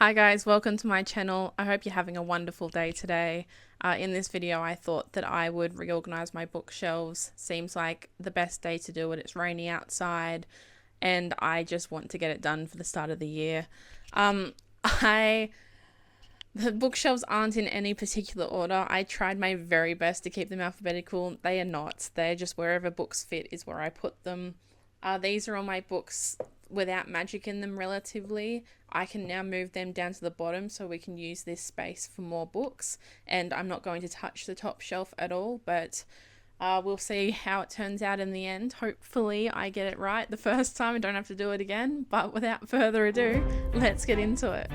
Hi guys, welcome to my channel. I hope you're having a wonderful day today. In this video I thought that I would reorganize my bookshelves. Seems like the best day to do it. It's rainy outside and I just want to get it done for the start of the year. The bookshelves aren't in any particular order. I tried my very best to keep them alphabetical. They are not. They're just wherever books fit is where I put them. These are all my books without magic in them relatively. I can now move them down to the bottom so we can use this space for more books, and I'm not going to touch the top shelf at all, but we'll see how it turns out in the end. Hopefully I get it right the first time and don't have to do it again, but without further ado, let's get into it.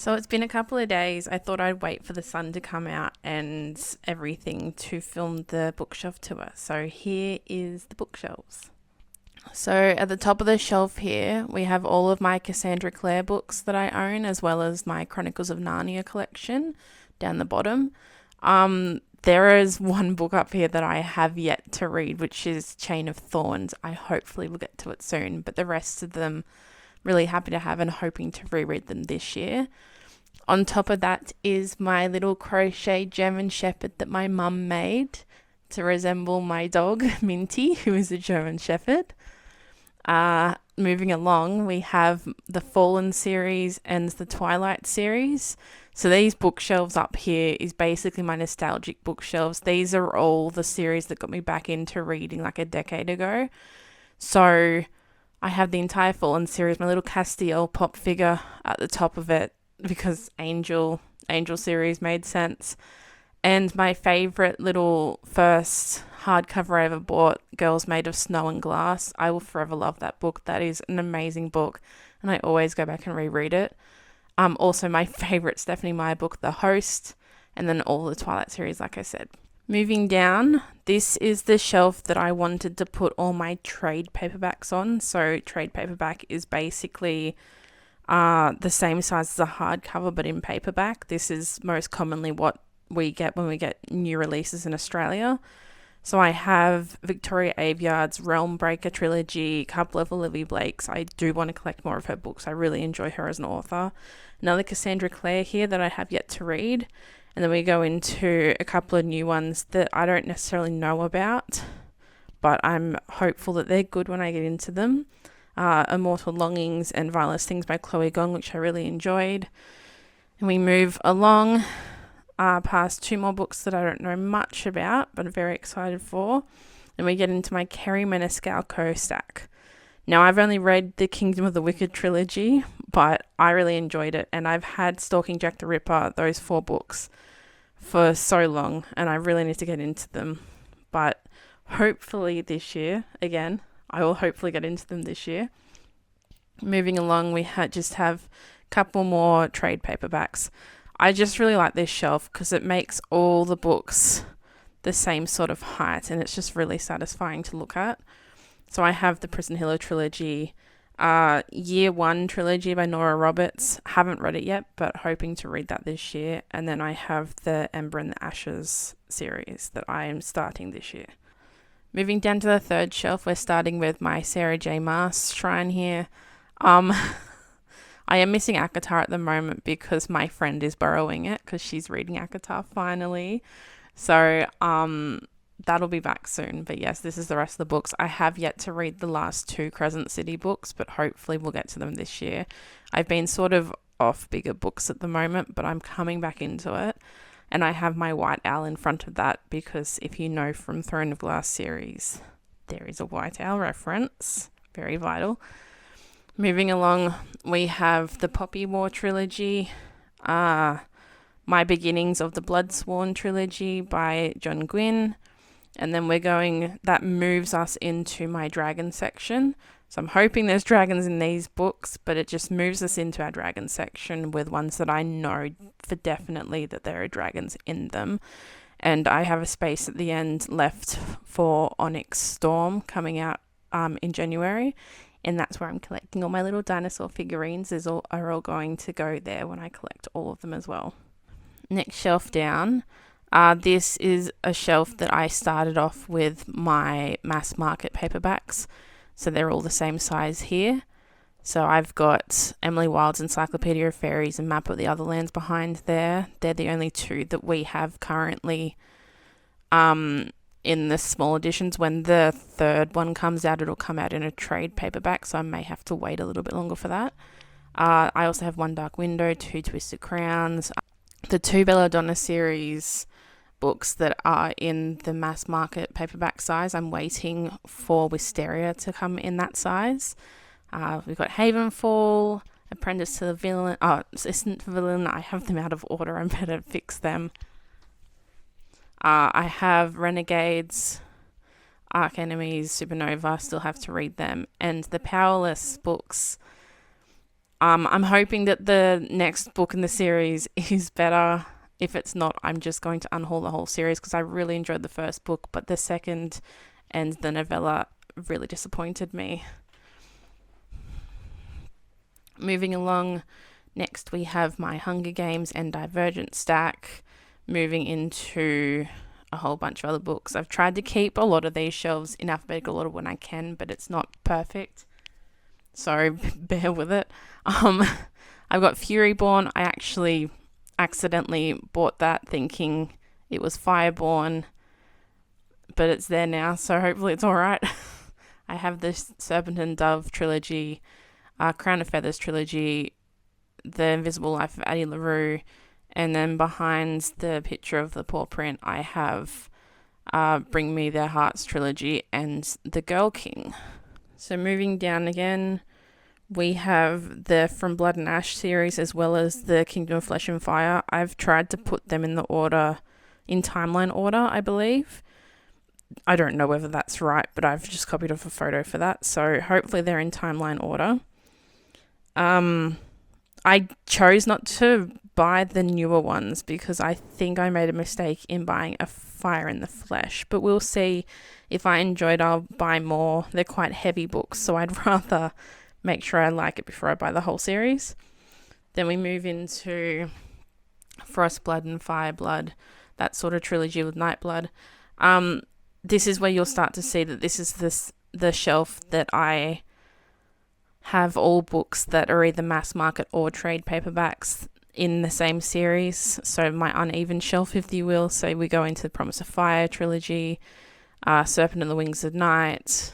So it's been a couple of days. I thought I'd wait for the sun to come out and everything to film the bookshelf tour. So here is the bookshelves. So at the top of the shelf here, we have all of my Cassandra Clare books that I own, as well as my Chronicles of Narnia collection down the bottom. There is one book up here that I have yet to read, which is Chain of Thorns. I hopefully will get to it soon, but the rest of them really happy to have and hoping to reread them this year. On top of that is my little crochet German Shepherd that my mum made to resemble my dog, Minty, who is a German Shepherd. Moving along, we have the Fallen series and the Twilight series. So these bookshelves up here is basically my nostalgic bookshelves. These are all the series that got me back into reading like a decade ago. So I have the entire Fallen series, my little Castiel pop figure at the top of it because Angel series made sense. And my favourite little first hardcover I ever bought, Girls Made of Snow and Glass. I will forever love that book. That is an amazing book, and I always go back and reread it. Also my favourite Stephanie Meyer book, The Host, and then all the Twilight series, like I said. Moving down, this is the shelf that I wanted to put all my trade paperbacks on. So trade paperback is basically the same size as a hardcover, but in paperback. This is most commonly what we get when we get new releases in Australia. So I have Victoria Aveyard's Realm Breaker trilogy, a couple of Olivia Blake's. I do want to collect more of her books. I really enjoy her as an author. Another Cassandra Clare here that I have yet to read. And then we go into a couple of new ones that I don't necessarily know about, but I'm hopeful that they're good when I get into them. Immortal Longings and Vilest Things by Chloe Gong, which I really enjoyed. And we move along past two more books that I don't know much about, but I'm very excited for. And we get into my Kerry Maniscalco stack. Now, I've only read the Kingdom of the Wicked trilogy, but I really enjoyed it. And I've had Stalking Jack the Ripper, those 4 books, for so long, and I really need to get into them. But hopefully this year, again, I will hopefully get into them this year. Moving along, we just have a couple more trade paperbacks. I just really like this shelf because it makes all the books the same sort of height, and it's just really satisfying to look at. So I have the Prison Hero trilogy, Year 1 trilogy by Nora Roberts. Haven't read it yet, but hoping to read that this year. And then I have the Ember and the Ashes series that I am starting this year. Moving down to the third shelf, we're starting with my Sarah J. Maas shrine here. I am missing ACOTAR at the moment because my friend is borrowing it because she's reading ACOTAR finally. So that'll be back soon. But yes, this is the rest of the books. I have yet to read the last 2 Crescent City books, but hopefully we'll get to them this year. I've been sort of off bigger books at the moment, but I'm coming back into it. And I have my White Owl in front of that because if you know from Throne of Glass series, there is a White Owl reference. Very vital. Moving along, we have the Poppy War trilogy, My Beginnings of the Bloodsworn trilogy by John Gwynne, and then that moves us into my dragon section. So I'm hoping there's dragons in these books, but it just moves us into our dragon section with ones that I know for definitely that there are dragons in them. And I have a space at the end left for Onyx Storm coming out in January. And that's where I'm collecting all my little dinosaur figurines. Are all going to go there when I collect all of them as well. Next shelf down. This is a shelf that I started off with my mass market paperbacks. So they're all the same size here. So I've got Emily Wilde's Encyclopedia of Fairies and Map of the Otherlands behind there. They're the only 2 that we have currently in the small editions. When the 3rd one comes out, it'll come out in a trade paperback, so I may have to wait a little bit longer for that. I also have One Dark Window, 2 Twisted Crowns, the 2 Belladonna series books that are in the mass market paperback size. I'm waiting for Wisteria to come in that size. We've got Havenfall, Apprentice to the Villain, Assistant to the Villain. I have them out of order. I better fix them. I have Renegades, Arc Enemies, Supernova. Still have to read them. And the Powerless books, I'm hoping that the next book in the series is better. If it's not, I'm just going to unhaul the whole series because I really enjoyed the first book, but the second and the novella really disappointed me. Moving along, next we have my Hunger Games and Divergent stack, moving into a whole bunch of other books. I've tried to keep a lot of these shelves in alphabetical order when I can, but it's not perfect. So bear with it. I've got Furyborn. I actually accidentally bought that thinking it was Fireborn, but it's there now, so hopefully it's alright. I have this Serpent and Dove trilogy, Crown of Feathers trilogy, The Invisible Life of Addie LaRue, and then behind the picture of the paw print, I have Bring Me Their Hearts trilogy and The Girl King. So moving down again, we have the From Blood and Ash series as well as the Kingdom of Flesh and Fire. I've tried to put them in the order, in timeline order, I believe. I don't know whether that's right, but I've just copied off a photo for that. So hopefully they're in timeline order. I chose not to buy the newer ones because I think I made a mistake in buying a Fire in the Flesh, but we'll see. If I enjoy it, I'll buy more. They're quite heavy books, so I'd rather make sure I like it before I buy the whole series. Then we move into Frostblood and Fireblood, that sort of trilogy with Nightblood. This is where you'll start to see that this is the shelf that I have all books that are either mass market or trade paperbacks in the same series. So my uneven shelf, if you will. So we go into the Promise of Fire trilogy, Serpent and the Wings of Night,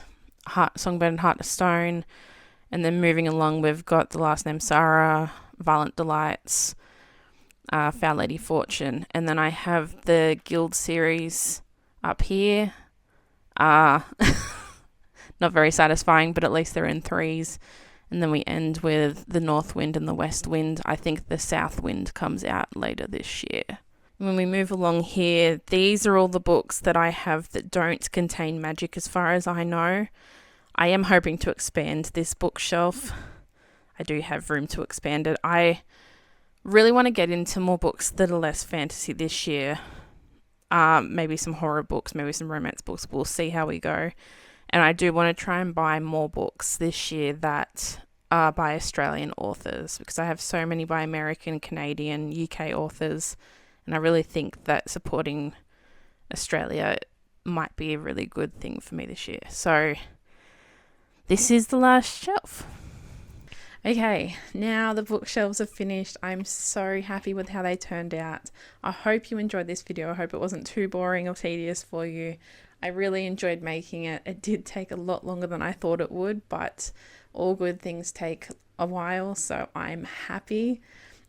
Songbird and Heart of Stone, and then moving along we've got The Last Name Sarah, Violent Delights, Foul Lady Fortune, and then I have the Guild series up here. Not very satisfying, but at least they're in threes. And then we end with the North Wind and the West Wind. I think the South Wind comes out later this year. When we move along here, these are all the books that I have that don't contain magic as far as I know. I am hoping to expand this bookshelf. I do have room to expand it. I really want to get into more books that are less fantasy this year. Maybe some horror books, maybe some romance books. We'll see how we go. And I do want to try and buy more books this year that are by Australian authors because I have so many by American, Canadian, UK authors. And I really think that supporting Australia might be a really good thing for me this year. So this is the last shelf. Okay, now the bookshelves are finished. I'm so happy with how they turned out. I hope you enjoyed this video. I hope it wasn't too boring or tedious for you. I really enjoyed making it. It did take a lot longer than I thought it would, but all good things take a while, so I'm happy.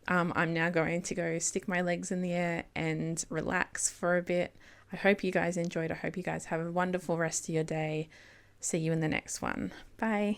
I'm now going to go stick my legs in the air and relax for a bit. I hope you guys enjoyed. I hope you guys have a wonderful rest of your day. See you in the next one. Bye.